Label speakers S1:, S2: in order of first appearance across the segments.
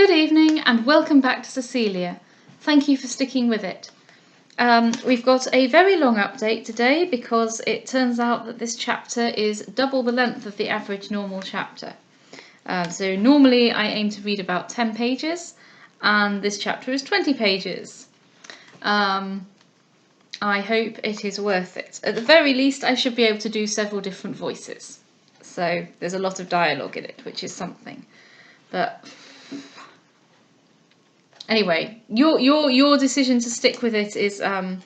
S1: Good evening and welcome back to Cecilia. Thank you for sticking with it. We've got a very long update today because it turns out that this chapter is double the length of the average normal chapter. So normally I aim to read about 10 pages and this chapter is 20 pages. I hope it is worth it. At the very least I should be able to do several different voices. So there's a lot of dialogue in it, which is something. But anyway, your decision to stick with it is and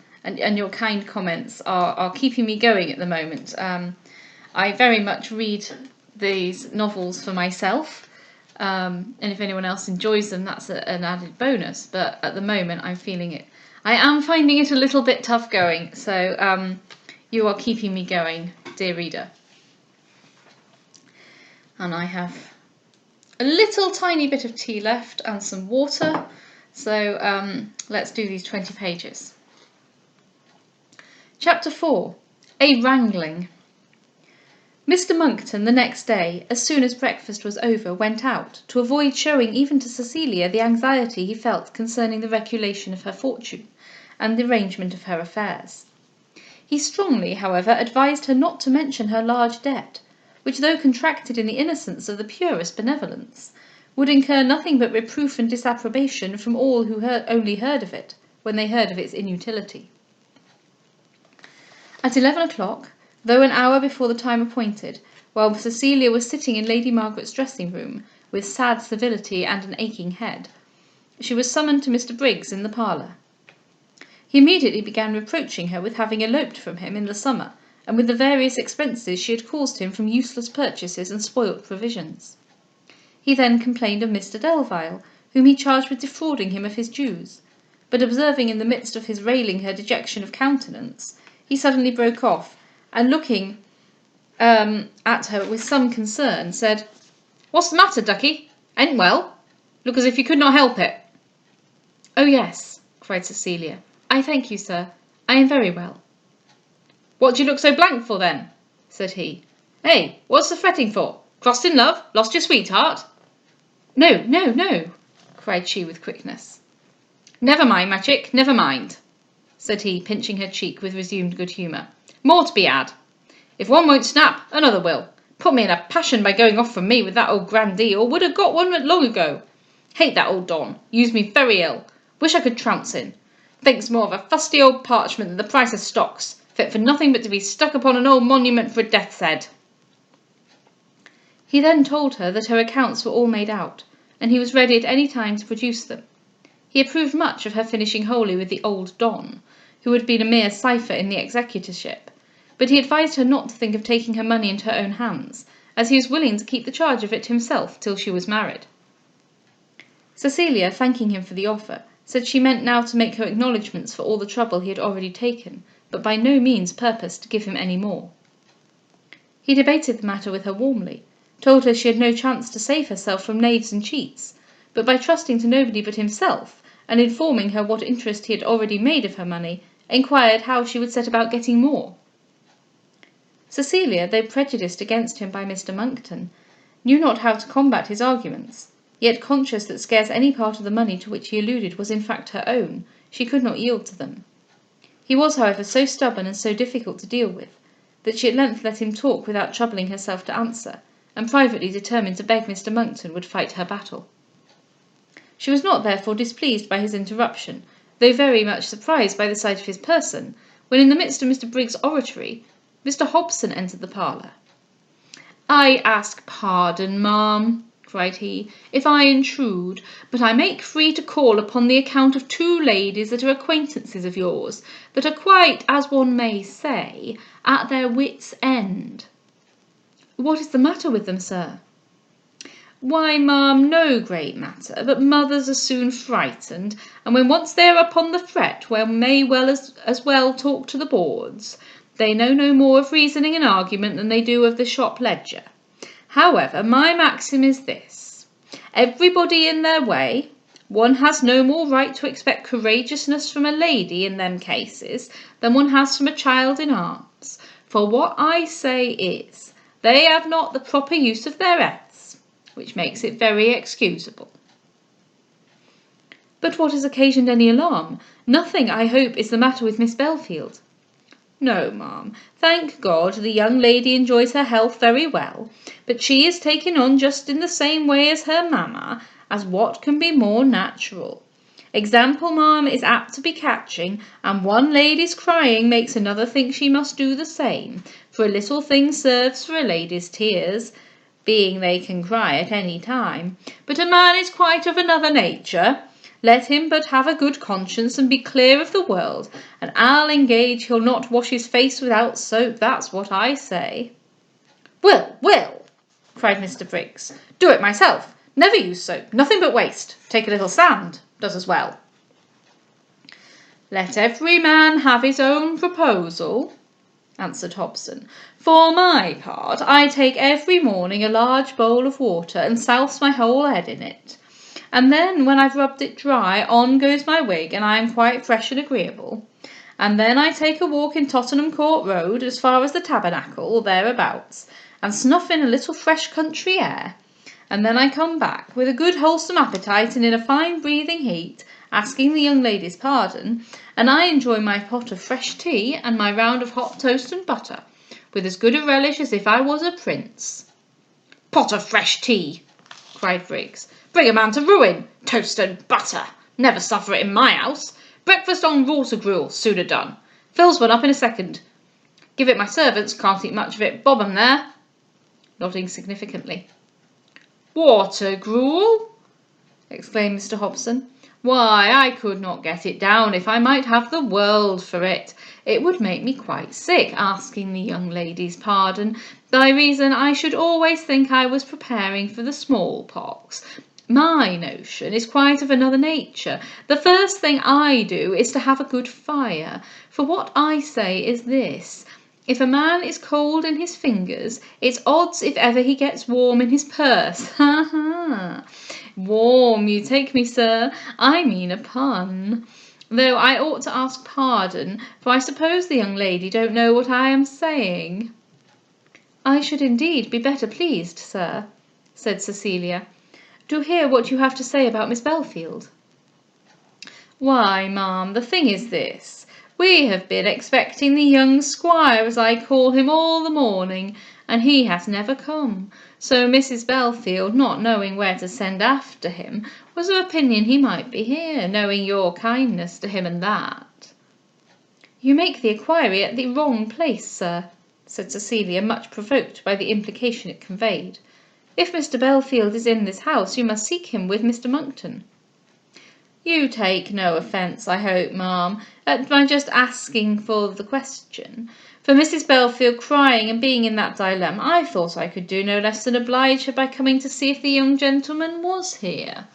S1: your kind comments are keeping me going at the moment. I very much read these novels for myself, and if anyone else enjoys them, that's an added bonus. But at the moment, I am finding it a little bit tough going. So you are keeping me going, dear reader. And I have a little tiny bit of tea left and some water. So let's do these 20 pages. Chapter 4. A Wrangling. Mr. Monckton the next day, as soon as breakfast was over, went out, to avoid showing even to Cecilia the anxiety he felt concerning the regulation of her fortune, and the arrangement of her affairs. He strongly, however, advised her not to mention her large debt, which, though contracted in the innocence of the purest benevolence, would incur nothing but reproof and disapprobation from all who only heard of it, when they heard of its inutility. At 11 o'clock, though an hour before the time appointed, while Cecilia was sitting in Lady Margaret's dressing-room, with sad civility and an aching head, she was summoned to Mr. Briggs in the parlour. He immediately began reproaching her with having eloped from him in the summer, and with the various expenses she had caused him from useless purchases and spoilt provisions. He then complained of Mr. Delvile, whom he charged with defrauding him of his dues, but observing in the midst of his railing her dejection of countenance, he suddenly broke off, and looking at her with some concern, said, "What's the matter, ducky? Ain't well? Look as if you could not help it." "Oh yes," cried Cecilia, "I thank you, sir. I am very well." "What do you look so blank for, then?" said he. "Hey, what's the fretting for? Crossed in love? Lost your sweetheart?" "No, no, no," cried she with quickness. "Never mind, my chick, never mind," said he, pinching her cheek with resumed good humour. "More to be had. If one won't snap, another will. Put me in a passion by going off from me with that old grandee, or would have got one long ago. Hate that old Don. Used me very ill. Wish I could trounce in. Thinks more of a fusty old parchment than the price of stocks. Fit for nothing but to be stuck upon an old monument for a death's head." He then told her that her accounts were all made out, and he was ready at any time to produce them. He approved much of her finishing wholly with the old Don, who had been a mere cipher in the executorship, but he advised her not to think of taking her money into her own hands, as he was willing to keep the charge of it himself till she was married. Cecilia, thanking him for the offer, said she meant now to make her acknowledgments for all the trouble he had already taken, but by no means purposed to give him any more. He debated the matter with her warmly, told her she had no chance to save herself from knaves and cheats, but by trusting to nobody but himself, and informing her what interest he had already made of her money, inquired how she would set about getting more. Cecilia, though prejudiced against him by Mr. Monckton, knew not how to combat his arguments, yet conscious that scarce any part of the money to which he alluded was in fact her own, she could not yield to them. He was, however, so stubborn and so difficult to deal with, that she at length let him talk without troubling herself to answer, and privately determined to beg Mr. Monckton would fight her battle. She was not therefore displeased by his interruption, though very much surprised by the sight of his person, when in the midst of Mr. Briggs' oratory, Mr. Hobson entered the parlour. "I ask pardon, ma'am," cried he, "if I intrude, but I make free to call upon the account of two ladies that are acquaintances of yours, that are quite, as one may say, at their wits' end." "What is the matter with them, sir?" "Why, ma'am, no great matter, but mothers are soon frightened, and when once they are upon the fret, one may as well talk to the boards. They know no more of reasoning and argument than they do of the shop ledger. However, my maxim is this: everybody in their way. One has no more right to expect courageousness from a lady in them cases than one has from a child in arms. For what I say is, they have not the proper use of their heads, which makes it very excusable." But what has occasioned any alarm? Nothing, I hope, is the matter with Miss Belfield?" "No, ma'am. Thank God, the young lady enjoys her health very well, but she is taken on just in the same way as her mamma, as what can be more natural? Example, ma'am, is apt to be catching, and one lady's crying makes another think she must do the same, for a little thing serves for a lady's tears, being they can cry at any time. But a man is quite of another nature. Let him but have a good conscience and be clear of the world, and I'll engage he'll not wash his face without soap, that's what I say." Will, cried Mr. Briggs. "Do it myself. Never use soap, nothing but waste. Take a little sand, does as well." "Let every man have his own proposal," answered Hobson. "For my part, I take every morning a large bowl of water and souse my whole head in it. And then, when I've rubbed it dry, on goes my wig, and I am quite fresh and agreeable. And then I take a walk in Tottenham Court Road, as far as the Tabernacle, or thereabouts, and snuff in a little fresh country air. And then I come back, with a good wholesome appetite and in a fine breathing heat, asking the young lady's pardon, and I enjoy my pot of fresh tea and my round of hot toast and butter, with as good a relish as if I was a prince." "Pot of fresh tea!" cried Briggs. "Bring a man to ruin. Toast and butter! Never suffer it in my house. Breakfast on water gruel, sooner done. Fills one up in a second. Give it my servants, can't eat much of it. Bob 'em there," nodding significantly. "Water gruel!" exclaimed Mr. Hobson. "Why, I could not get it down if I might have the world for it. It would make me quite sick, asking the young lady's pardon, by reason I should always think I was preparing for the smallpox. My notion is quite of another nature. The first thing I do is to have a good fire, for what I say is this: if a man is cold in his fingers, it's odds if ever he gets warm in his purse. Ha ha! Warm, you take me, sir. I mean a pun. Though I ought to ask pardon, for I suppose the young lady don't know what I am saying." "I should indeed be better pleased, sir," said Cecilia, "to hear what you have to say about Miss Belfield." "Why, ma'am, the thing is this. We have been expecting the young squire, as I call him, all the morning, and he has never come. So Mrs. Belfield, not knowing where to send after him, was of opinion he might be here, knowing your kindness to him and that." "You make the inquiry at the wrong place, sir," said Cecilia, much provoked by the implication it conveyed. "If Mr. Belfield is in this house, you must seek him with Mr. Monckton." "You take no offence, I hope, ma'am, at my just asking for the question. For Mrs. Belfield crying and being in that dilemma, I thought I could do no less than oblige her by coming to see if the young gentleman was here."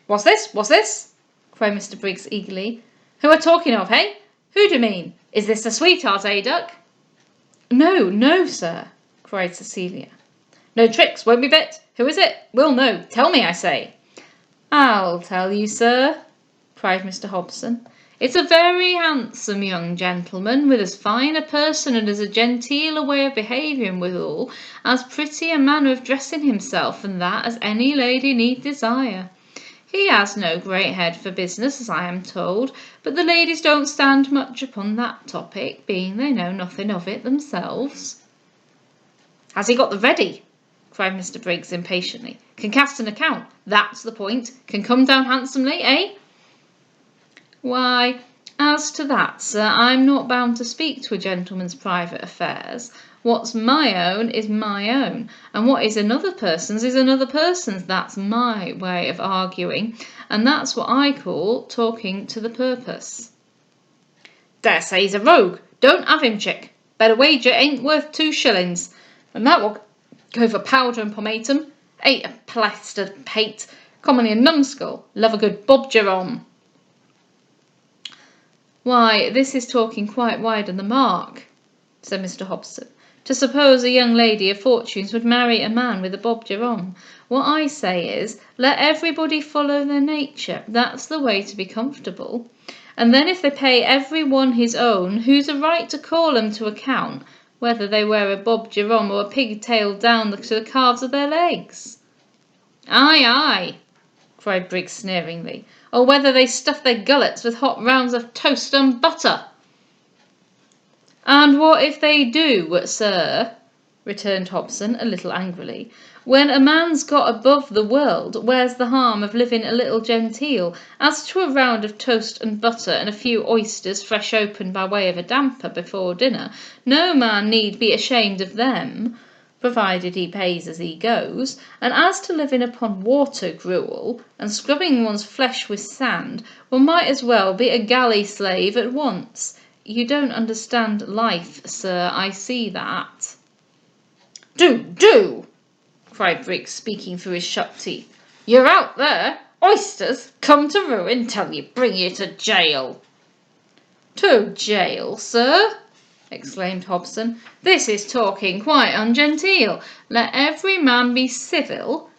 S1: What's this?" cried Mr. Briggs eagerly. "Who are talking of, hey? Who do you mean? Is this the sweetheart, eh, Duck?" No, sir," cried Cecilia. "No tricks, won't be bit. Who is it? Will know. Tell me, I say." "I'll tell you, sir," cried Mr. Hobson. "It's a very handsome young gentleman, with as fine a person and as genteel a way of behaviour withal, as pretty a manner of dressing himself, and that as any lady need desire. He has no great head for business, as I am told, but the ladies don't stand much upon that topic, being they know nothing of it themselves." "Has he got the ready?" cried Mr. Briggs impatiently. "Can cast an account, that's the point. Can come down handsomely, eh?" "Why, as to that, sir, I'm not bound to speak to a gentleman's private affairs. What's my own is my own, and what is another person's is another person's. That's my way of arguing, and that's what I call talking to the purpose." "Dare say he's a rogue. Don't have him, chick. Better wager it ain't worth 2 shillings, and that will go for powder and pomatum. Ain't a plastered pate, commonly a numbskull. Love a good Bob Jerome." "Why, this is talking quite wide of the mark," said Mr. Hobson. "To suppose a young lady of fortunes would marry a man with a Bob Jerome. What I say is, let everybody follow their nature. That's the way to be comfortable. And then if they pay every one his own, who's a right to call 'em to account, whether they wear a Bob Jerome or a pigtail down to the calves of their legs?" "Aye," cried Briggs sneeringly, or whether they stuff their gullets with hot rounds of toast and butter. And what if they do, sir? Returned Hobson, a little angrily. When a man's got above the world, where's the harm of living a little genteel? As to a round of toast and butter and a few oysters fresh opened by way of a damper before dinner, no man need be ashamed of them, provided he pays as he goes. And as to living upon water gruel, and scrubbing one's flesh with sand, one might as well be a galley slave at once. You don't understand life, sir, I see that. Do! Cried Briggs, speaking through his shut teeth. You're out there! Oysters! Come to ruin, tell you, bring you to jail. To jail, sir? Exclaimed Hobson. This is talking quite ungenteel. Let every man be civil,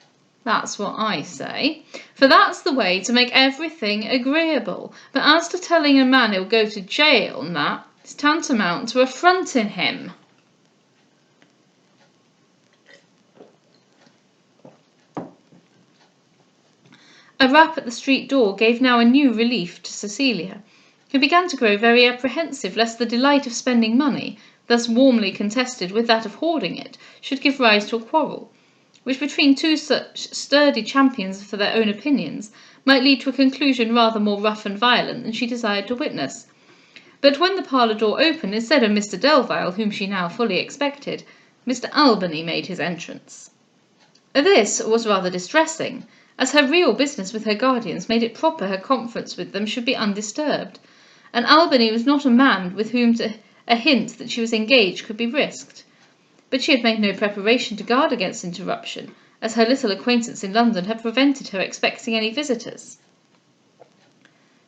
S1: that's what I say, for that's the way to make everything agreeable. But as to telling a man he'll go to jail and that, it's tantamount to affronting him. A rap at the street door gave now a new relief to Cecilia, who began to grow very apprehensive lest the delight of spending money, thus warmly contested with that of hoarding it, should give rise to a quarrel, which between two such sturdy champions for their own opinions might lead to a conclusion rather more rough and violent than she desired to witness. But when the parlour door opened, instead of Mr. Delvile, whom she now fully expected, Mr. Albany made his entrance. This was rather distressing, as her real business with her guardians made it proper her conference with them should be undisturbed, and Albany was not a man with whom a hint that she was engaged could be risked. But she had made no preparation to guard against interruption, as her little acquaintance in London had prevented her expecting any visitors.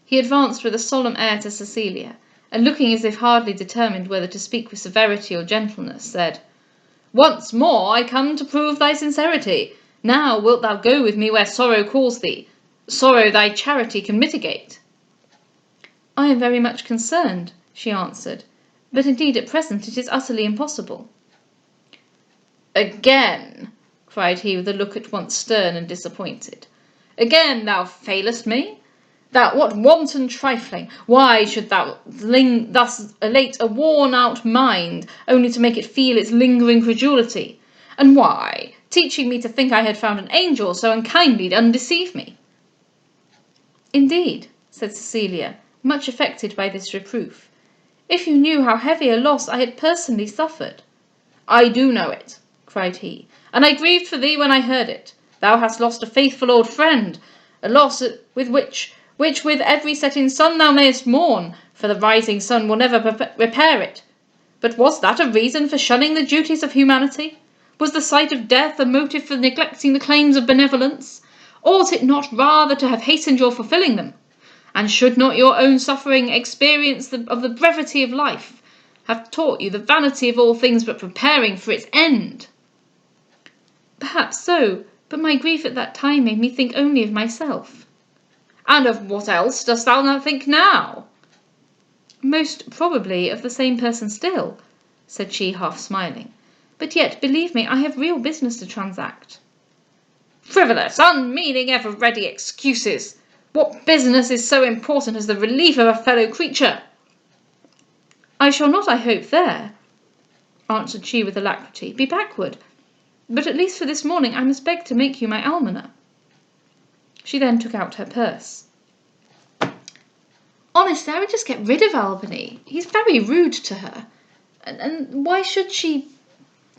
S1: He advanced with a solemn air to Cecilia, and looking as if hardly determined whether to speak with severity or gentleness, said, Once more I come to prove thy sincerity. Now wilt thou go with me where sorrow calls thee, sorrow thy charity can mitigate? I am very much concerned, she answered, but indeed at present it is utterly impossible. Again, cried he with a look at once stern and disappointed. Again thou failest me? What wanton trifling! Why should thou thus elate a worn-out mind, only to make it feel its lingering credulity? And why, teaching me to think I had found an angel, so unkindly undeceive me? Indeed, said Cecilia, much affected by this reproof, if you knew how heavy a loss I had personally suffered. I do know it, cried he, and I grieved for thee when I heard it. Thou hast lost a faithful old friend, a loss which with every setting sun thou mayest mourn, for the rising sun will never repair it. But was that a reason for shunning the duties of humanity? Was the sight of death a motive for neglecting the claims of benevolence? Ought it not rather to have hastened your fulfilling them? And should not your own suffering experience of the brevity of life have taught you the vanity of all things but preparing for its end? Perhaps so, but my grief at that time made me think only of myself. And of what else dost thou not think now? Most probably of the same person still, said she, half smiling. But yet, believe me, I have real business to transact. Frivolous, unmeaning, ever-ready excuses! What business is so important as the relief of a fellow creature? I shall not, I hope, there, answered she with alacrity, be backward, but at least for this morning I must beg to make you my almoner. She then took out her purse. Honestly, I would just get rid of Albany. He's very rude to her. And why should she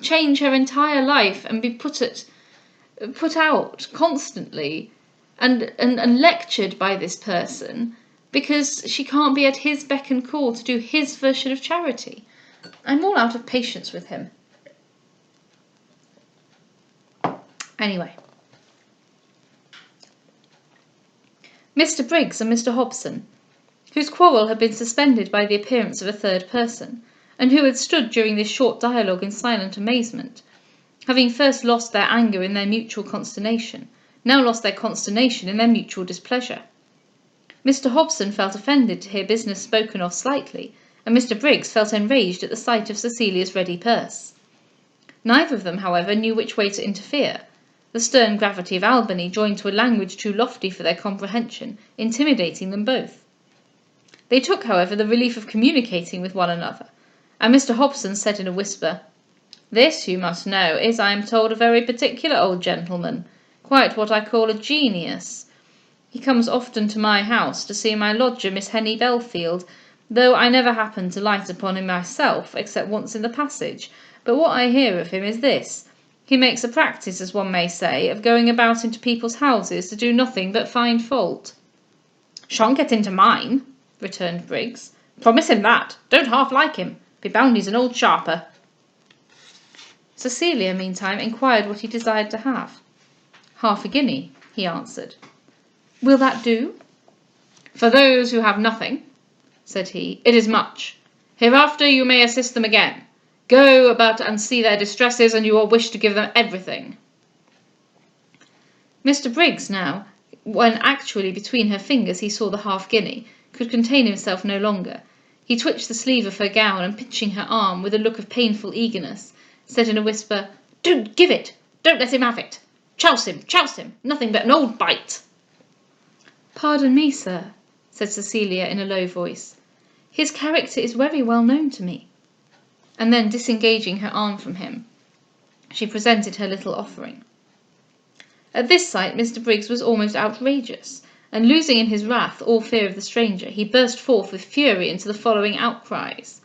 S1: change her entire life and be put out constantly and lectured by this person because she can't be at his beck and call to do his version of charity? I'm all out of patience with him. Anyway, Mr. Briggs and Mr. Hobson, whose quarrel had been suspended by the appearance of a third person, and who had stood during this short dialogue in silent amazement, having first lost their anger in their mutual consternation, now lost their consternation in their mutual displeasure. Mr. Hobson felt offended to hear business spoken of slightly, and Mr. Briggs felt enraged at the sight of Cecilia's ready purse. Neither of them, however, knew which way to interfere, the stern gravity of Albany joined to a language too lofty for their comprehension, intimidating them both. They took, however, the relief of communicating with one another, and Mr. Hobson said in a whisper, "This, you must know, is, I am told, a very particular old gentleman, quite what I call a genius. He comes often to my house to see my lodger, Miss Henny Belfield, though I never happen to light upon him myself, except once in the passage. But what I hear of him is this: he makes a practice, as one may say, of going about into people's houses to do nothing but find fault." "Shan't get into mine," returned Briggs. "Promise him that. Don't half like him. Be bound he's an old sharper." Cecilia, meantime, inquired what he desired to have. "Half a guinea," he answered. "Will that do?" "For those who have nothing," said he, "it is much. Hereafter you may assist them again. Go about and see their distresses, and you will wish to give them everything." Mr. Briggs now, when actually between her fingers he saw the half-guinea, could contain himself no longer. He twitched the sleeve of her gown, and pinching her arm with a look of painful eagerness, said in a whisper, "Don't give it! Don't let him have it! Chouse him! Chouse him! Nothing but an old bite!" "Pardon me, sir," said Cecilia in a low voice. "His character is very well known to me." And then, disengaging her arm from him, she presented her little offering. At this sight Mr. Briggs was almost outrageous, and losing in his wrath all fear of the stranger, he burst forth with fury into the following outcries: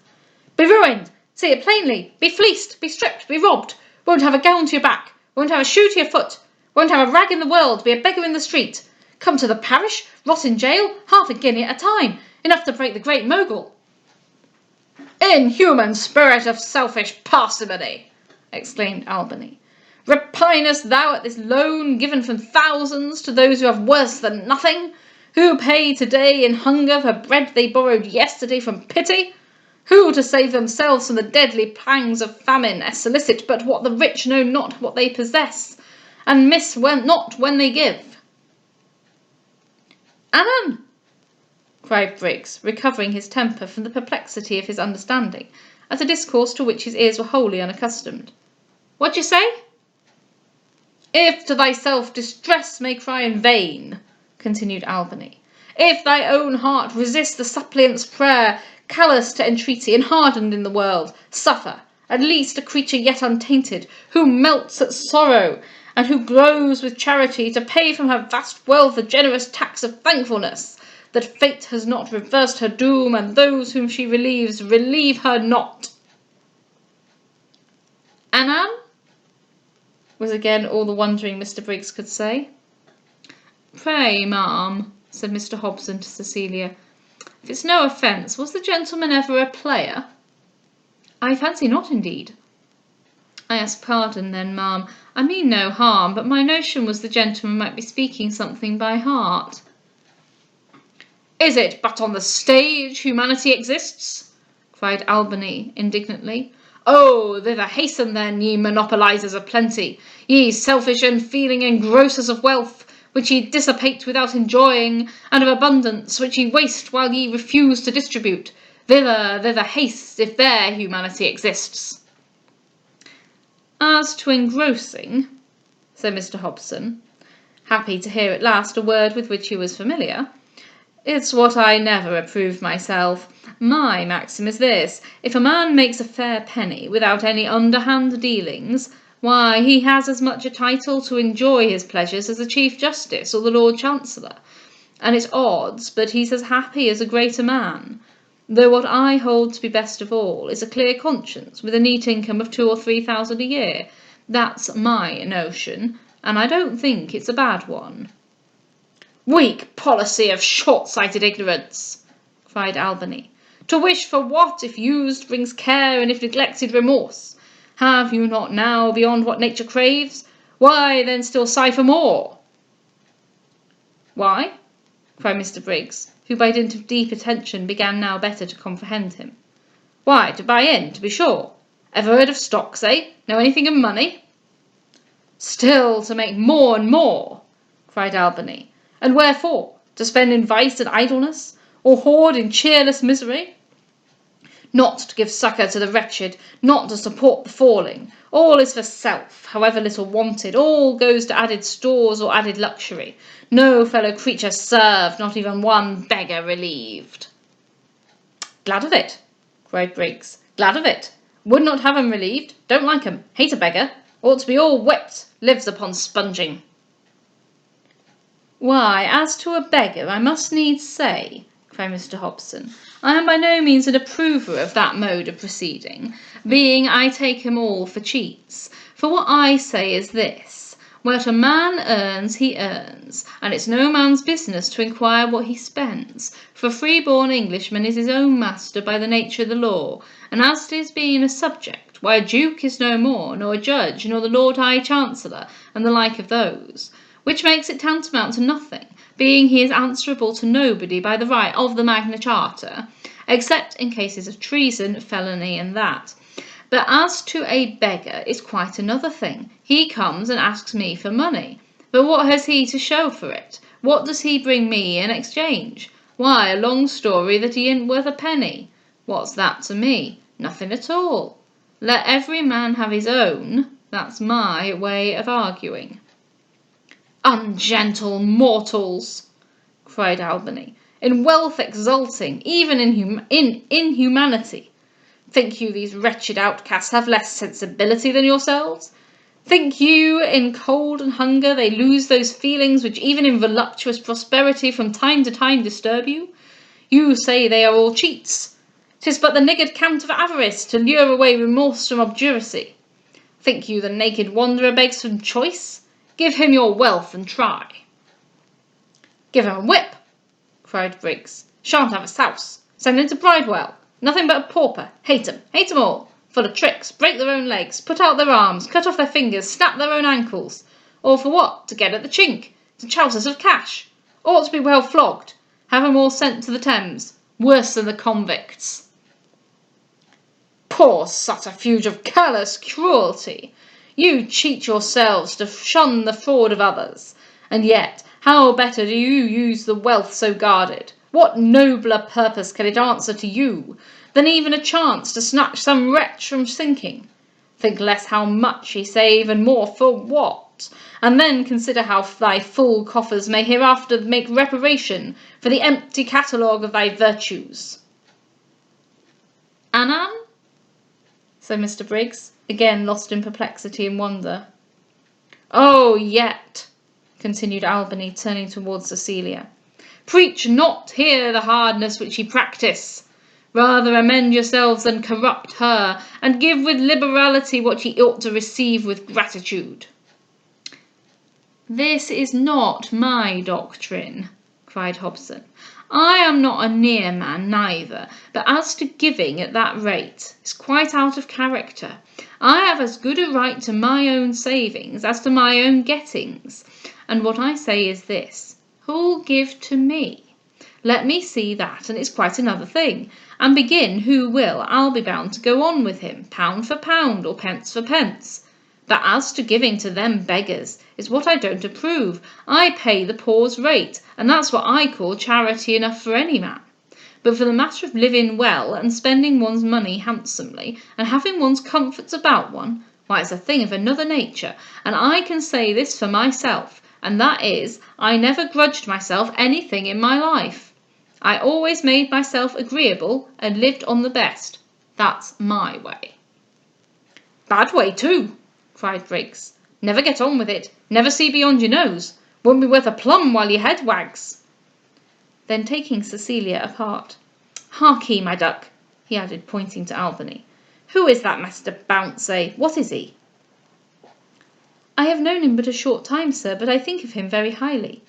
S1: "Be ruined! See it plainly! Be fleeced! Be stripped! Be robbed! Won't have a gown to your back! Won't have a shoe to your foot! Won't have a rag in the world! Be a beggar in the street! Come to the parish! Rot in jail! Half a guinea at a time! Enough to break the Great Mogul!" "Inhuman spirit of selfish parsimony!" exclaimed Albany. "Repinest thou at this loan given from thousands to those who have worse than nothing, who pay today in hunger for bread they borrowed yesterday from pity, who, to save themselves from the deadly pangs of famine, solicit but what the rich know not what they possess, and miss not when they give?" "Anan!" cried Briggs, recovering his temper from the perplexity of his understanding, at a discourse to which his ears were wholly unaccustomed. "What d'ye say?" "If to thyself distress may cry in vain," continued Albany, "if thy own heart resist the suppliant's prayer, callous to entreaty, and hardened in the world, suffer, at least, a creature yet untainted, who melts at sorrow, and who glows with charity, to pay from her vast wealth a generous tax of thankfulness, that fate has not reversed her doom, and those whom she relieves relieve her not." "Anan?" was again all the wondering Mr. Briggs could say. "Pray, ma'am," said Mr. Hobson to Cecilia, "if it's no offence, was the gentleman ever a player?" "I fancy not, indeed." "I ask pardon, then, ma'am. I mean no harm, but my notion was the gentleman might be speaking something by heart." "Is it but on the stage humanity exists?" cried Albany indignantly. "Oh, thither hasten then, ye monopolizers of plenty, ye selfish and feeling engrossers of wealth, which ye dissipate without enjoying, and of abundance, which ye waste while ye refuse to distribute. Thither haste, if there humanity exists." "As to engrossing," said Mr. Hobson, happy to hear at last a word with which he was familiar, "it's what I never approved myself. My maxim is this: if a man makes a fair penny without any underhand dealings, why, he has as much a title to enjoy his pleasures as the Chief Justice or the Lord Chancellor, and it's odds but he's as happy as a greater man. Though what I hold to be best of all is a clear conscience, with a neat income of 2,000 or 3,000 a year. That's my notion, and I don't think it's a bad one." "Weak policy of short-sighted ignorance!" cried Albany. "To wish for what, if used, brings care, and if neglected, remorse. Have you not now beyond what nature craves? Why then still sigh for more?" "Why?" cried Mr. Briggs, who by dint of deep attention began now better to comprehend him. "Why, to buy in, to be sure. Ever heard of stocks, eh? Know anything of money?" "Still to make more and more!" cried Albany. "And wherefore? To spend in vice and idleness, or hoard in cheerless misery? not to give succour to the wretched, not to support the falling. All is for self, however little wanted, all goes to added stores or added luxury. No fellow creature served, not even one beggar relieved." "Glad of it," cried Briggs. "Glad of it. Would not have 'em relieved. Don't like 'em. Hate a beggar. Ought to be all whipped. Lives upon sponging." "Why, as to a beggar, I must needs say," cried Mr Hobson, "I am by no means an approver of that mode of proceeding, being I take 'em all for cheats. For what I say is this: what a man earns, he earns, and it's no man's business to inquire what he spends, for a free-born Englishman is his own master by the nature of the law, and as to his being a subject, why, a duke is no more, nor a judge, nor the Lord High Chancellor, and the like of those, which makes it tantamount to nothing, being he is answerable to nobody by the right of the Magna Charta, except in cases of treason, felony, and that. But as to a beggar, it's quite another thing. He comes and asks me for money. But what has he to show for it? What does he bring me in exchange? Why, a long story that he ain't worth a penny. What's that to me? Nothing at all. Let every man have his own. That's my way of arguing." "Ungentle mortals!" cried Albany. "In wealth exulting, even in inhumanity. Think you these wretched outcasts have less sensibility than yourselves? Think you in cold and hunger they lose those feelings which even in voluptuous prosperity from time to time disturb you? You say they are all cheats. 'Tis but the niggard cant of avarice to lure away remorse from obduracy. Think you the naked wanderer begs from choice? Give him your wealth and try." "Give him a whip," cried Briggs. "Shan't have a souse. Send him to Bridewell. Nothing but a pauper. Hate 'em all. Full of tricks. Break their own legs. Put out their arms. Cut off their fingers. Snap their own ankles. All for what? To get at the chink. To chouse us of cash. Ought to be well flogged. Have 'em all sent to the Thames. Worse than the convicts." "Poor subterfuge of careless cruelty! You cheat yourselves to shun the fraud of others. And yet, how better do you use the wealth so guarded? What nobler purpose can it answer to you than even a chance to snatch some wretch from sinking? Think less how much ye save, and more for what, and then consider how thy full coffers may hereafter make reparation for the empty catalogue of thy virtues." "Annan?" said Mr Briggs, again lost in perplexity and wonder. "Oh, yet," continued Albany, turning towards Cecilia, "preach not here the hardness which ye practise. Rather amend yourselves than corrupt her, and give with liberality what ye ought to receive with gratitude." "This is not my doctrine," cried Hobson. "I am not a near man neither, but as to giving at that rate, it's quite out of character. I have as good a right to my own savings as to my own gettings, and what I say is this: who'll give to me? Let me see that, and it's quite another thing. And begin who will, I'll be bound to go on with him, pound for pound, or pence for pence. But as to giving to them beggars, is what I don't approve. I pay the poor's rate, and that's what I call charity enough for any man. But for the matter of living well, and spending one's money handsomely, and having one's comforts about one, why, it's a thing of another nature, and I can say this for myself, and that is, I never grudged myself anything in my life. I always made myself agreeable, and lived on the best. That's my way." "Bad way too," cried Briggs. "Never get on with it. Never see beyond your nose. Won't be worth a plum while your head wags." Then taking Cecilia apart, "Harkee, my duck," he added, pointing to Albany. "Who is that Master Bounce, eh? What is he?" "I have known him but a short time, sir, but I think of him very highly."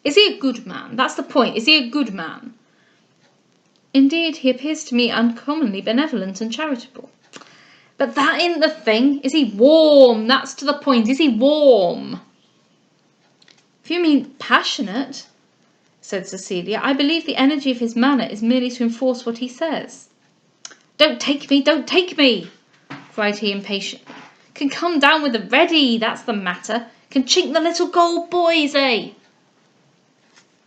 S1: "Is he a good man? That's the point. Is he a good man?" "Indeed, he appears to me uncommonly benevolent and charitable." "But that ain't the thing. Is he warm? That's to the point. Is he warm?" "If you mean passionate," said Cecilia, "I believe the energy of his manner is merely to enforce what he says." "Don't take me, don't take me!" cried he impatiently. "Can come down with the ready, that's the matter. Can chink the little gold boys, eh?"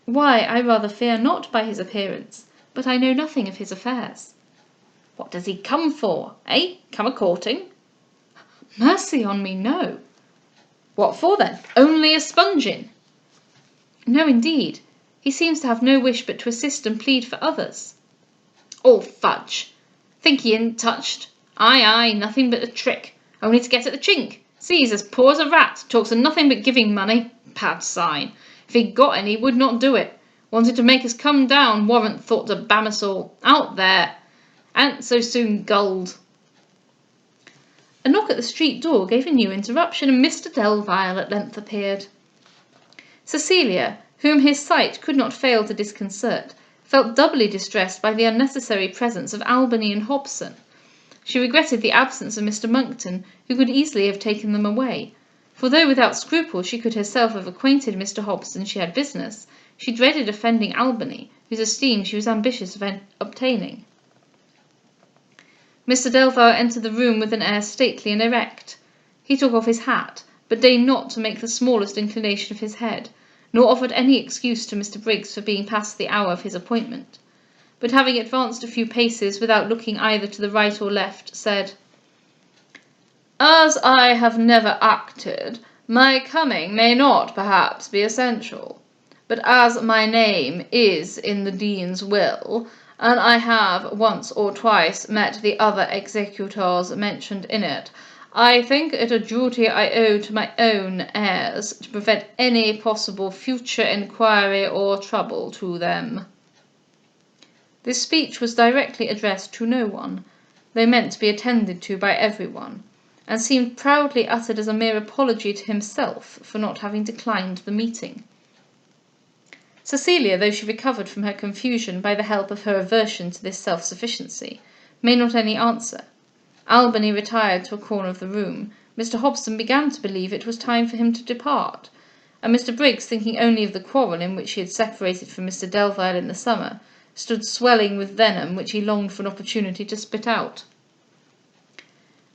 S1: "Why, I rather fear not by his appearance, but I know nothing of his affairs." What does he come for, eh? Come a-courting?" "Mercy on me, no." "What for then? Only a sponging?" "No, indeed. He seems to have no wish but to assist and plead for others." "All fudge! Think he isn't touched? Aye, nothing but a trick, only to get at the chink. See, he's as poor as a rat, talks of nothing but giving money. Bad sign. If he'd got any, he would not do it. Wanted to make us come down, warrant thought to bam us all. Out there! An't so soon gulled." A knock at the street door gave a new interruption, and Mr. Delvile at length appeared. Cecilia, whom his sight could not fail to disconcert, felt doubly distressed by the unnecessary presence of Albany and Hobson. She regretted the absence of Mr. Monckton, who could easily have taken them away, for though without scruple she could herself have acquainted Mr. Hobson she had business, she dreaded offending Albany, whose esteem she was ambitious of obtaining. Mr. Delvile entered the room with an air stately and erect. He took off his hat, but deigned not to make the smallest inclination of his head, nor offered any excuse to Mr. Briggs for being past the hour of his appointment, but having advanced a few paces without looking either to the right or left, said, "As I have never acted, my coming may not perhaps be essential, but as my name is in the Dean's will, and I have once or twice met the other executors mentioned in it, I think it a duty I owe to my own heirs to prevent any possible future inquiry or trouble to them." This speech was directly addressed to no one, though meant to be attended to by every one, and seemed proudly uttered as a mere apology to himself for not having declined the meeting. Cecilia, though she recovered from her confusion by the help of her aversion to this self-sufficiency, made not any answer. Albany retired to a corner of the room. Mr. Hobson began to believe it was time for him to depart, and Mr. Briggs, thinking only of the quarrel in which he had separated from Mr. Delvile in the summer, stood swelling with venom which he longed for an opportunity to spit out.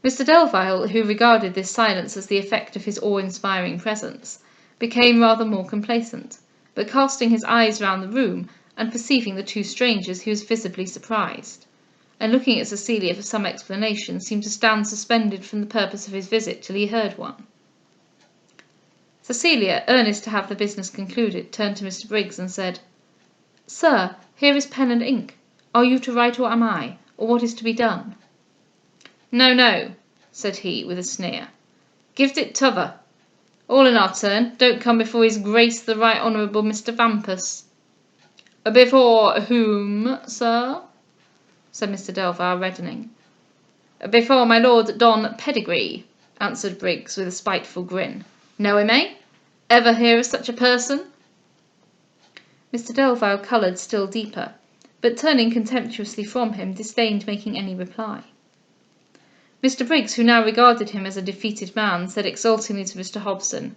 S1: Mr. Delvile, who regarded this silence as the effect of his awe-inspiring presence, became rather more complacent, but casting his eyes round the room, and perceiving the two strangers, he was visibly surprised, and looking at Cecilia for some explanation, seemed to stand suspended from the purpose of his visit till he heard one. Cecilia, earnest to have the business concluded, turned to Mr. Briggs and said, "Sir, here is pen and ink. Are you to write, or am I, or what is to be done?" "No, no," said he, with a sneer. "Give't it t'other. All in our turn. Don't come before his Grace the Right Honourable Mr. Vampus." "Before whom, sir?" said Mr. Delvile, reddening. "Before my Lord Don Pedigree," answered Briggs, with a spiteful grin. "Know him, eh? Ever hear of such a person?" Mr. Delvile coloured still deeper, but turning contemptuously from him, disdained making any reply. Mr. Briggs, who now regarded him as a defeated man, said exultingly to Mr. Hobson,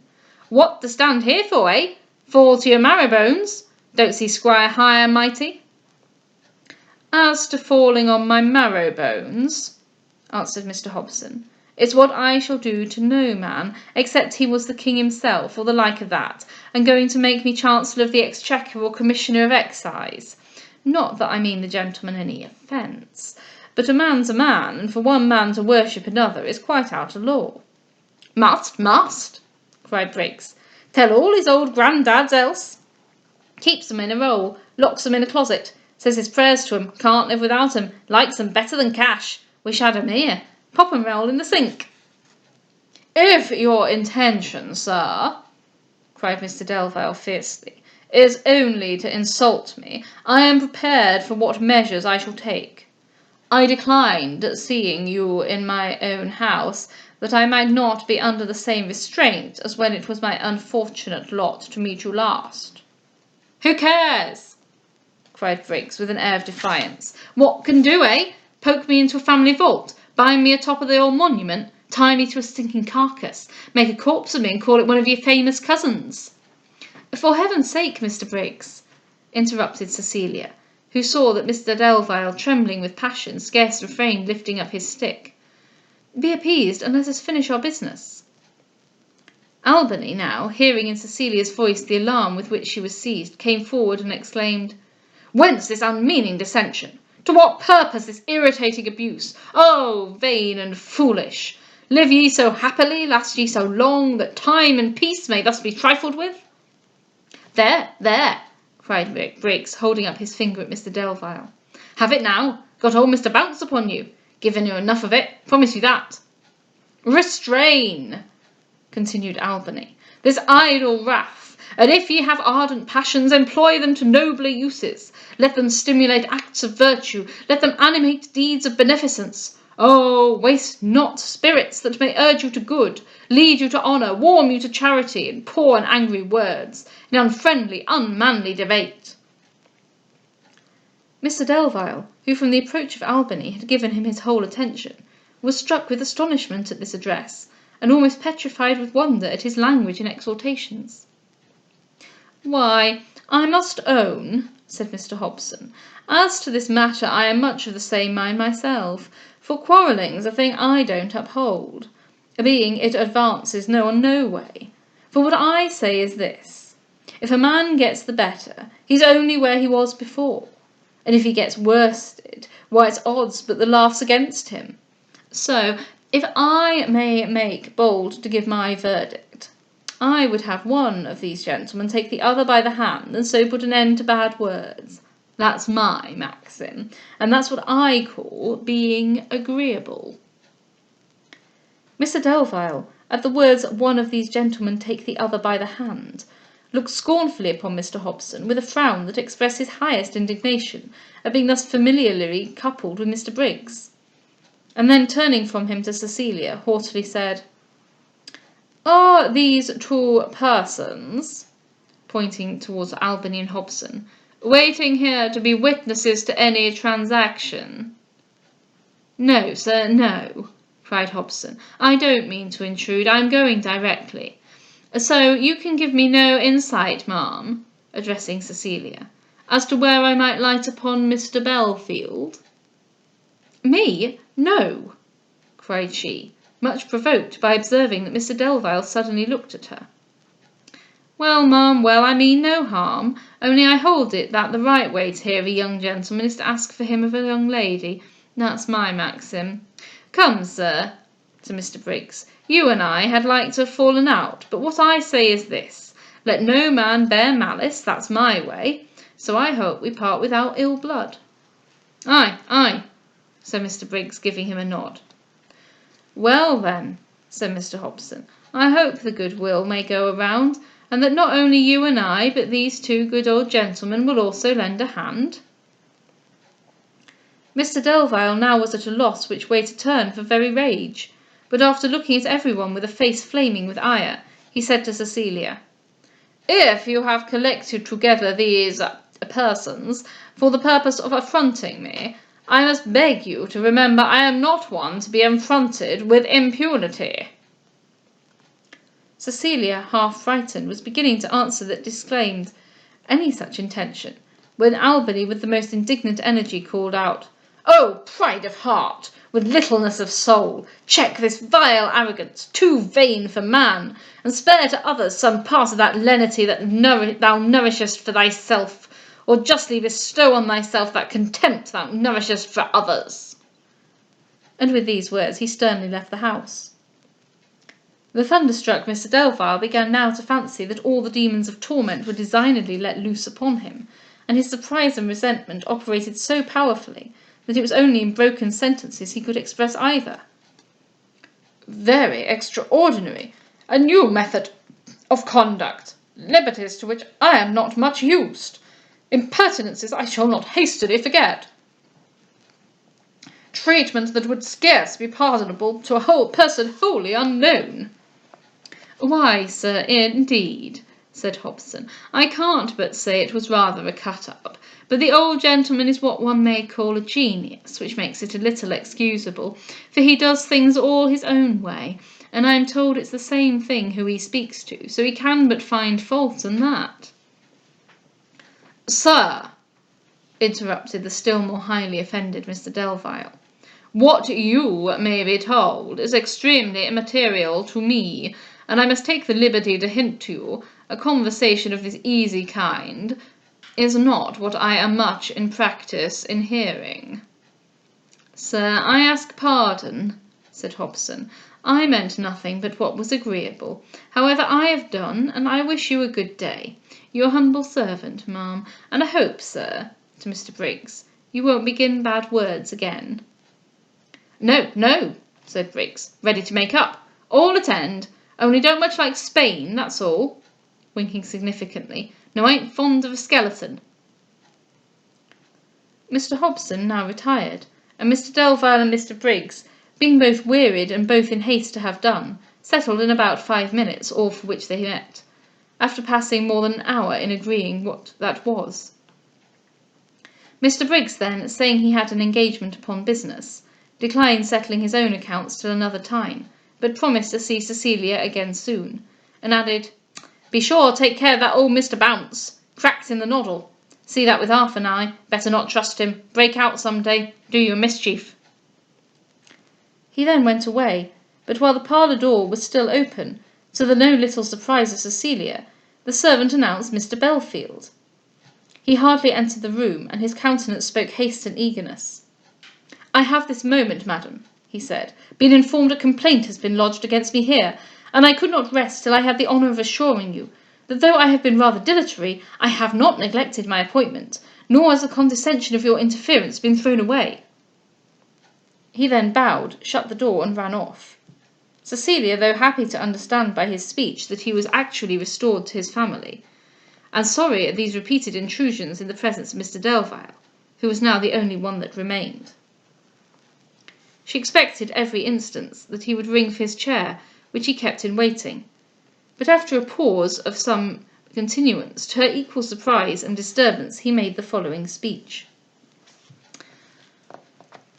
S1: "What to stand here for, eh? Fall to your marrow bones. Don't see Squire high and mighty." "As to falling on my marrow bones," answered Mr. Hobson, "it's what I shall do to no man, except he was the king himself, or the like of that, and going to make me Chancellor of the Exchequer or Commissioner of Excise. Not that I mean the gentleman any offence, but a man's a man, and for one man to worship another is quite out of law." Must, cried Briggs. "Tell all his old granddads else. Keeps 'em in a roll, locks 'em in a closet, says his prayers to 'em, can't live without 'em, likes 'em better than cash. Wish I'd 'em here. Pop 'em roll in the sink." "If your intention, sir," cried Mr. Delvile fiercely, "is only to insult me, I am prepared for what measures I shall take. I declined seeing you in my own house, that I might not be under the same restraint as when it was my unfortunate lot to meet you last." "Who cares?" cried Briggs, with an air of defiance. "What can do, eh? Poke me into a family vault, bind me atop of the old monument, tie me to a stinking carcass, make a corpse of me, and call it one of your famous cousins." "For heaven's sake, Mr. Briggs," interrupted Cecilia, who saw that Mr. Delvile, trembling with passion, scarce refrained lifting up his stick, "be appeased, and let us finish our business." Albany now, hearing in Cecilia's voice the alarm with which she was seized, came forward and exclaimed, "Whence this unmeaning dissension? To what purpose this irritating abuse? Oh, vain and foolish! Live ye so happily, last ye so long, that time and peace may thus be trifled with? There, there, cried Briggs, holding up his finger at Mr. Delvile. Have it now. Got old Mr. Bounce upon you. Given you enough of it, promise you that. Restrain, continued Albany, this idle wrath, and if ye have ardent passions, employ them to nobler uses. Let them stimulate acts of virtue, let them animate deeds of beneficence. Oh, waste not spirits that may urge you to good, lead you to honour, warm you to charity, in poor and angry words, in unfriendly, unmanly debate. Mr. Delvile, who from the approach of Albany had given him his whole attention, was struck with astonishment at this address, and almost petrified with wonder at his language and exhortations. Why, I must own, said Mr. Hobson, as to this matter I am much of the same mind myself, for quarrelling's a thing I don't uphold, being it advances no way. For what I say is this, if a man gets the better, he's only where he was before, and if he gets worsted, why it's odds but the laugh's against him. So, if I may make bold to give my verdict, I would have one of these gentlemen take the other by the hand, and so put an end to bad words. That's my maxim, and that's what I call being agreeable. Mr. Delvile, at the words one of these gentlemen take the other by the hand, looked scornfully upon Mr. Hobson with a frown that expressed his highest indignation at being thus familiarly coupled with Mr. Briggs, and then turning from him to Cecilia, haughtily said, Are these two persons, pointing towards Albany and Hobson, waiting here to be witnesses to any transaction? No, sir, no, cried Hobson. I don't mean to intrude. I am going directly. So you can give me no insight, ma'am, addressing Cecilia, as to where I might light upon Mr. Belfield? Me? No, cried she, much provoked by observing that Mr. Delvile suddenly looked at her. Well, ma'am, well, I mean no harm, only I hold it that the right way to hear a young gentleman is to ask for him of a young lady. That's my maxim. Come, sir, to Mr. Briggs, you and I had like to have fallen out, but what I say is this, let no man bear malice, that's my way, so I hope we part without ill blood. Ay, ay, said Mr. Briggs, giving him a nod. Well, then, said Mr. Hobson, I hope the goodwill may go around, and that not only you and I, but these two good old gentlemen will also lend a hand. Mr. Delvile now was at a loss which way to turn for very rage, but after looking at everyone with a face flaming with ire, he said to Cecilia, If you have collected together these persons for the purpose of affronting me, I must beg you to remember I am not one to be affronted with impunity. Cecilia, half frightened, was beginning to answer that disclaimed any such intention, when Albany, with the most indignant energy, called out, Oh, pride of heart, with littleness of soul, check this vile arrogance, too vain for man, and spare to others some part of that lenity that thou nourishest for thyself, or justly bestow on thyself that contempt thou nourishest for others. And with these words he sternly left the house. The thunderstruck Mr. Delvile began now to fancy that all the demons of torment were designedly let loose upon him, and his surprise and resentment operated so powerfully that it was only in broken sentences he could express either. Very extraordinary! A new method of conduct! Liberties to which I am not much used! Impertinences I shall not hastily forget! Treatment that would scarce be pardonable to a whole person wholly unknown! Why, sir, indeed, said Hobson, I can't but say it was rather a cut-up, but the old gentleman is what one may call a genius, which makes it a little excusable, for he does things all his own way, and I am told it's the same thing who he speaks to, so he can but find fault in that. Sir, interrupted the still more highly offended Mr. Delvile, what you may be told is extremely immaterial to me, and I must take the liberty to hint to you a conversation of this easy kind is not what I am much in practice in hearing." "Sir, I ask pardon," said Hobson. "I meant nothing but what was agreeable. However, I have done, and I wish you a good day. Your humble servant, ma'am, and I hope, sir," to Mr. Briggs, "you won't begin bad words again." "No, no," said Briggs, ready to make up. "All attend. Only don't much like Spain, that's all," winking significantly. "No, I ain't fond of a skeleton." Mr. Hobson now retired, and Mr. Delvile and Mr. Briggs, being both wearied and both in haste to have done, settled in about 5 minutes all for which they met, after passing more than an hour in agreeing what that was. Mr. Briggs then, saying he had an engagement upon business, declined settling his own accounts till another time, but promised to see Cecilia again soon, and added, "Be sure take care of that old Mr. Bounce. Cracks in the noddle. See that with half an eye. Better not trust him. Break out some day. Do you a mischief." He then went away, but while the parlour door was still open, to the no little surprise of Cecilia, the servant announced Mr. Belfield. He hardly entered the room, and his countenance spoke haste and eagerness. "I have this moment, madam," he said, "been informed a complaint has been lodged against me here, and I could not rest till I had the honour of assuring you that though I have been rather dilatory, I have not neglected my appointment, nor has the condescension of your interference been thrown away." He then bowed, shut the door, and ran off. Cecilia, though happy to understand by his speech that he was actually restored to his family, and sorry at these repeated intrusions in the presence of Mr. Delvile, who was now the only one that remained. She expected every instant that he would ring for his chair, which he kept in waiting, but after a pause of some continuance, to her equal surprise and disturbance, he made the following speech.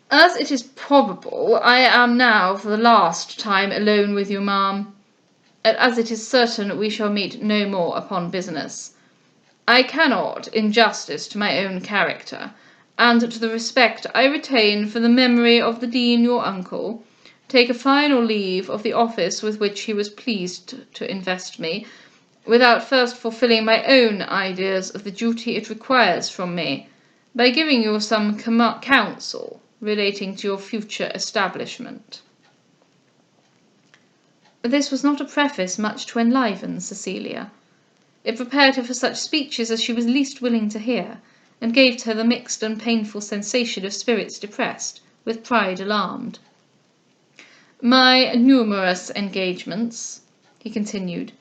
S1: "As it is probable I am now for the last time alone with you, ma'am, and as it is certain we shall meet no more upon business, I cannot, in justice to my own character, and to the respect I retain for the memory of the Dean your uncle, take a final leave of the office with which he was pleased to invest me, without first fulfilling my own ideas of the duty it requires from me, by giving you some counsel relating to your future establishment." This was not a preface much to enliven Cecilia. It prepared her for such speeches as she was least willing to hear, and gave to her the mixed and painful sensation of spirits depressed, with pride alarmed. "My numerous engagements," he continued,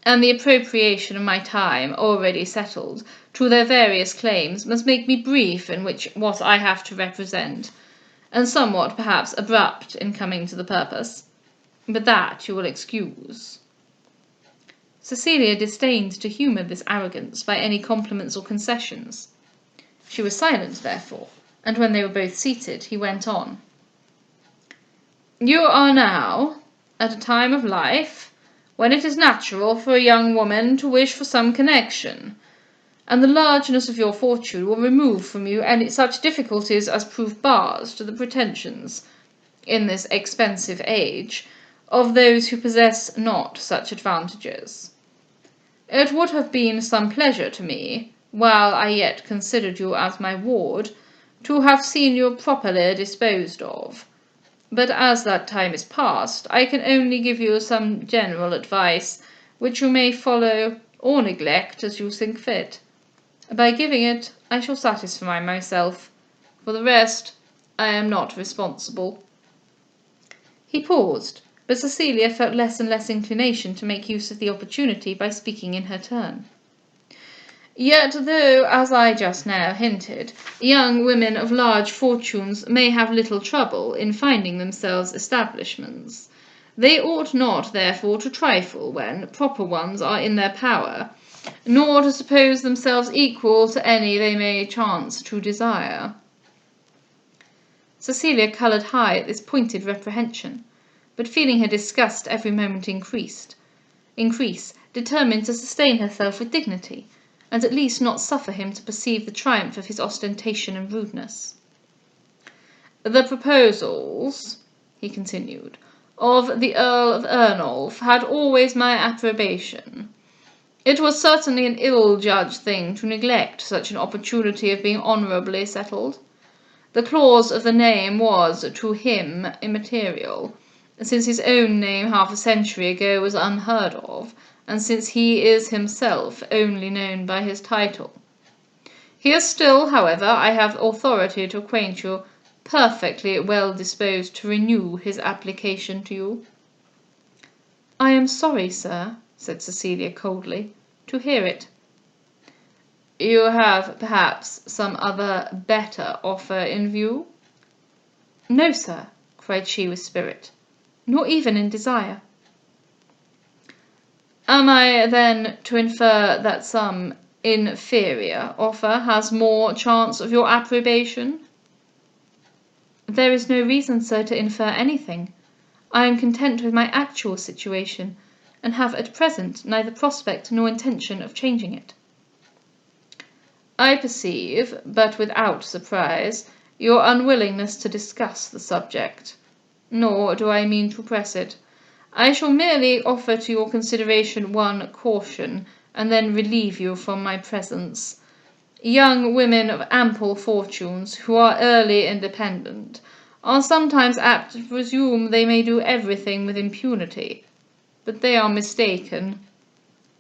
S1: "and the appropriation of my time, already settled, to their various claims, must make me brief in what I have to represent, and somewhat, perhaps, abrupt in coming to the purpose. But that you will excuse." Cecilia disdained to humour this arrogance by any compliments or concessions. She was silent, therefore, and when they were both seated, he went on. "You are now at a time of life when it is natural for a young woman to wish for some connection, and the largeness of your fortune will remove from you any such difficulties as prove bars to the pretensions, in this expensive age, of those who possess not such advantages. It would have been some pleasure to me, while I yet considered you as my ward, to have seen you properly disposed of, but as that time is past, I can only give you some general advice, which you may follow or neglect as you think fit. By giving it, I shall satisfy myself. For the rest, I am not responsible." He paused, but Cecilia felt less and less inclination to make use of the opportunity by speaking in her turn. "Yet though, as I just now hinted, young women of large fortunes may have little trouble in finding themselves establishments, they ought not therefore to trifle when proper ones are in their power, nor to suppose themselves equal to any they may chance to desire." Cecilia coloured high at this pointed reprehension, but feeling her disgust every moment increase, determined to sustain herself with dignity, and at least not suffer him to perceive the triumph of his ostentation and rudeness. "The proposals," he continued, "of the Earl of Ernolf had always my approbation. It was certainly an ill-judged thing to neglect such an opportunity of being honourably settled. The clause of the name was, to him, immaterial, since his own name half a century ago was unheard of, and since he is himself only known by his title. He is still, however, I have authority to acquaint you, perfectly well disposed to renew his application to you. I am sorry, sir, said Cecilia coldly, to hear it. You have, perhaps, some other better offer in view? No, sir, cried she with spirit, nor even in desire. Am I, then, to infer that some inferior offer has more chance of your approbation? There is no reason, sir, to infer anything. I am content with my actual situation, and have at present neither prospect nor intention of changing it. I perceive, but without surprise, your unwillingness to discuss the subject, nor do I mean to press it. I shall merely offer to your consideration one caution, and then relieve you from my presence. Young women of ample fortunes, who are early independent, are sometimes apt to presume they may do everything with impunity, but they are mistaken.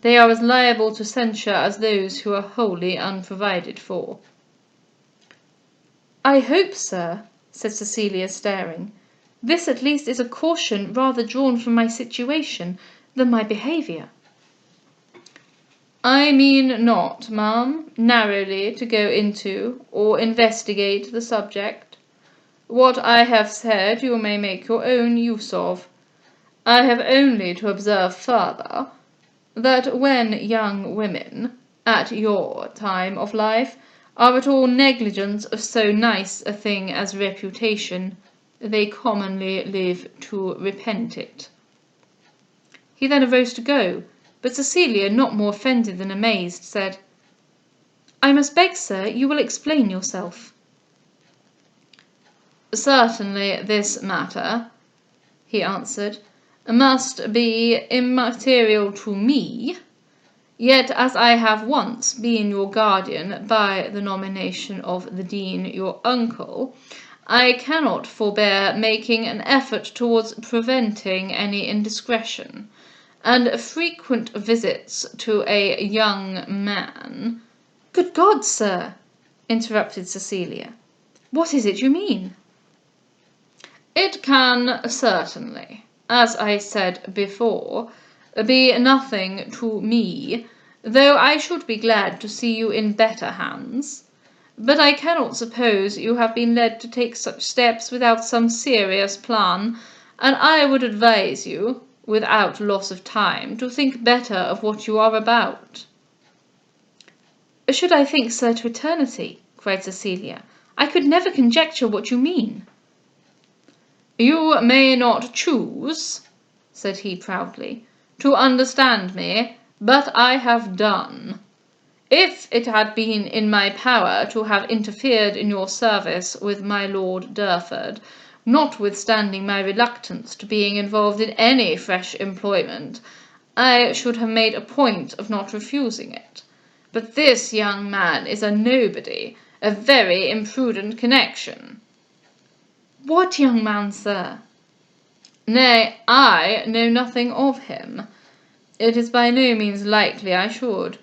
S1: They are as liable to censure as those who are wholly unprovided for. I hope, sir, said Cecilia, staring, this at least is a caution rather drawn from my situation than my behaviour. I mean not, ma'am, narrowly to go into or investigate the subject. What I have said you may make your own use of. I have only to observe further, that when young women, at your time of life, are at all negligent of so nice a thing as reputation, they commonly live to repent it. He then arose to go, but Cecilia, not more offended than amazed, said, I must beg, sir, you will explain yourself. Certainly this matter, he answered, must be immaterial to me, yet as I have once been your guardian by the nomination of the Dean your uncle, I cannot forbear making an effort towards preventing any indiscretion, and frequent visits to a young man— Good God, sir, interrupted Cecilia, what is it you mean? It can certainly, as I said before, be nothing to me, though I should be glad to see you in better hands. But I cannot suppose you have been led to take such steps without some serious plan, and I would advise you, without loss of time, to think better of what you are about. Should I think, sir, to eternity? Cried Cecilia. I could never conjecture what you mean. You may not choose, said he proudly, to understand me, but I have done. If it had been in my power to have interfered in your service with my Lord Derford, notwithstanding my reluctance to being involved in any fresh employment, I should have made a point of not refusing it. But this young man is a nobody, a very imprudent connection. What young man, sir? Nay, I know nothing of him. It is by no means likely I should.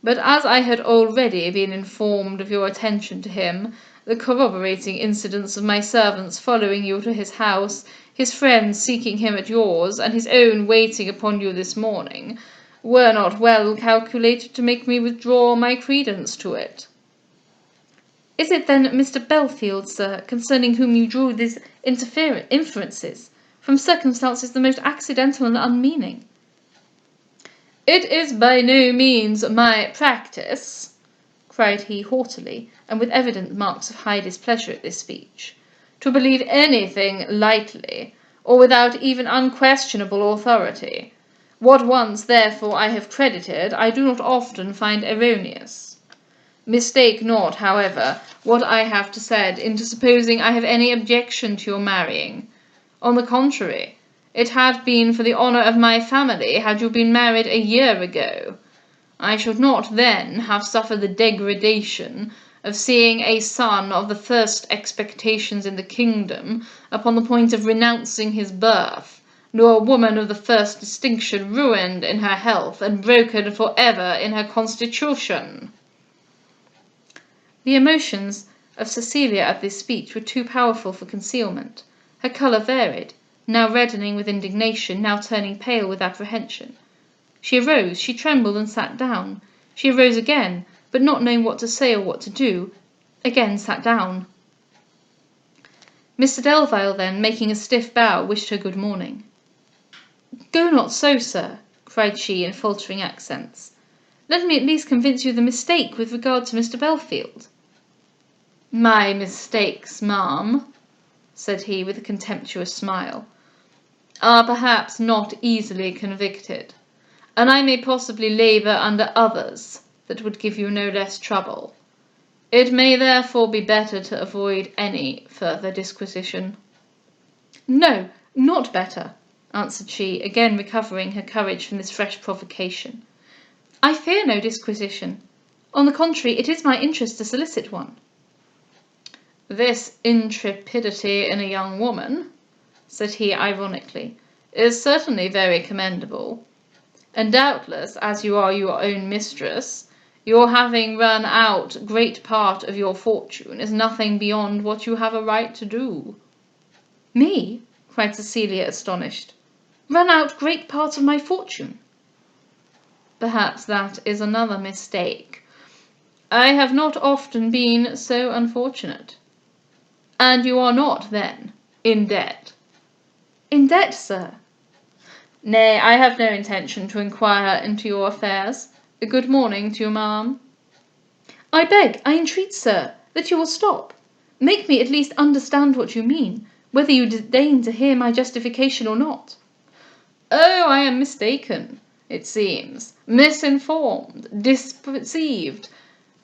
S1: But as I had already been informed of your attention to him, the corroborating incidents of my servants following you to his house, his friends seeking him at yours, and his own waiting upon you this morning, were not well calculated to make me withdraw my credence to it. Is it then Mr. Belfield, sir, concerning whom you drew these inferences, from circumstances the most accidental and unmeaning? It is by no means my practice, cried he haughtily, and with evident marks of high displeasure at this speech, to believe anything lightly, or without even unquestionable authority. What once, therefore, I have credited, I do not often find erroneous. Mistake not, however, what I have said into supposing I have any objection to your marrying. On the contrary, it had been for the honour of my family had you been married a year ago. I should not then have suffered the degradation of seeing a son of the first expectations in the kingdom upon the point of renouncing his birth, nor a woman of the first distinction ruined in her health and broken for ever in her constitution." The emotions of Cecilia at this speech were too powerful for concealment. Her colour varied, now reddening with indignation, now turning pale with apprehension. She arose, she trembled and sat down. She arose again, but not knowing what to say or what to do, again sat down. Mr Delvile then, making a stiff bow, wished her good morning. "Go not so, sir," cried she in faltering accents. "Let me at least convince you of the mistake with regard to Mr Belfield." "My mistakes, ma'am," said he with a contemptuous smile, "are perhaps not easily convicted, and I may possibly labour under others that would give you no less trouble. It may therefore be better to avoid any further disquisition." "No, not better," answered she, again recovering her courage from this fresh provocation. "I fear no disquisition. On the contrary, it is my interest to solicit one." "This intrepidity in a young woman," said he ironically, "is certainly very commendable, and doubtless, as you are your own mistress, your having run out great part of your fortune is nothing beyond what you have a right to do." "Me?" cried Cecilia, astonished. "Run out great part of my fortune?" "Perhaps that is another mistake. I have not often been so unfortunate. And you are not, then, in debt?" "In debt, sir?" "Nay, I have no intention to inquire into your affairs. Good morning to you, ma'am." "I beg, I entreat, sir, that you will stop. Make me at least understand what you mean, whether you deign to hear my justification or not." "Oh, I am mistaken, it seems, misinformed, deceived,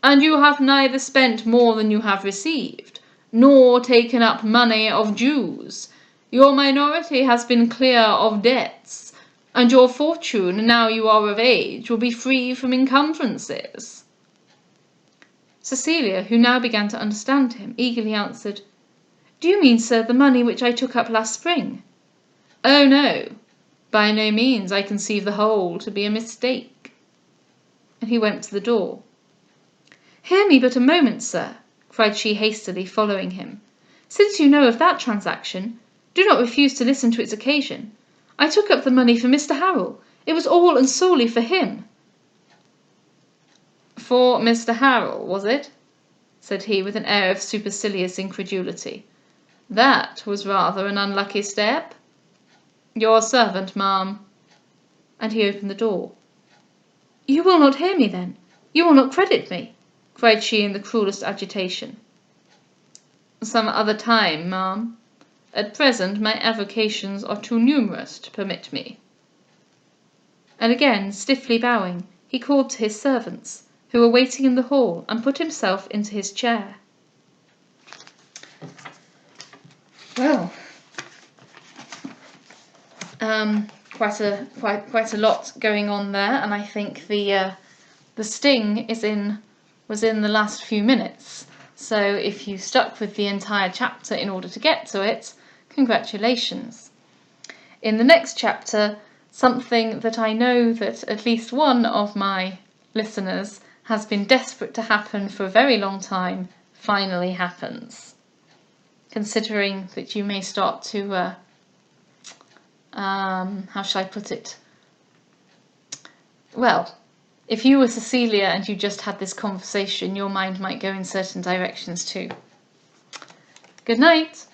S1: and you have neither spent more than you have received, nor taken up money of Jews. Your minority has been clear of debts, and your fortune, now you are of age, will be free from encumbrances." Cecilia, who now began to understand him, eagerly answered, "Do you mean, sir, the money which I took up last spring?" "Oh no, by no means. I conceive the whole to be a mistake." And he went to the door. "Hear me but a moment, sir," cried she hastily, following him. "Since you know of that transaction, do not refuse to listen to its occasion. I took up the money for Mr Harrel. It was all and solely for him." "For Mr Harrel, was it?" said he, with an air of supercilious incredulity. "That was rather an unlucky step. Your servant, ma'am." And he opened the door. "You will not hear me, then? You will not credit me?" cried she in the cruellest agitation. "Some other time, ma'am. At present my avocations are too numerous to permit me." And again, stiffly bowing, he called to his servants, who were waiting in the hall, and put himself into his chair. Well, quite a lot going on there, and I think the sting was in the last few minutes. So if you stuck with the entire chapter in order to get to it, congratulations. In the next chapter, something that I know that at least one of my listeners has been desperate to happen for a very long time finally happens. Considering that you may start to how shall I put it? Well, if you were Cecilia and you just had this conversation, your mind might go in certain directions too. Good night.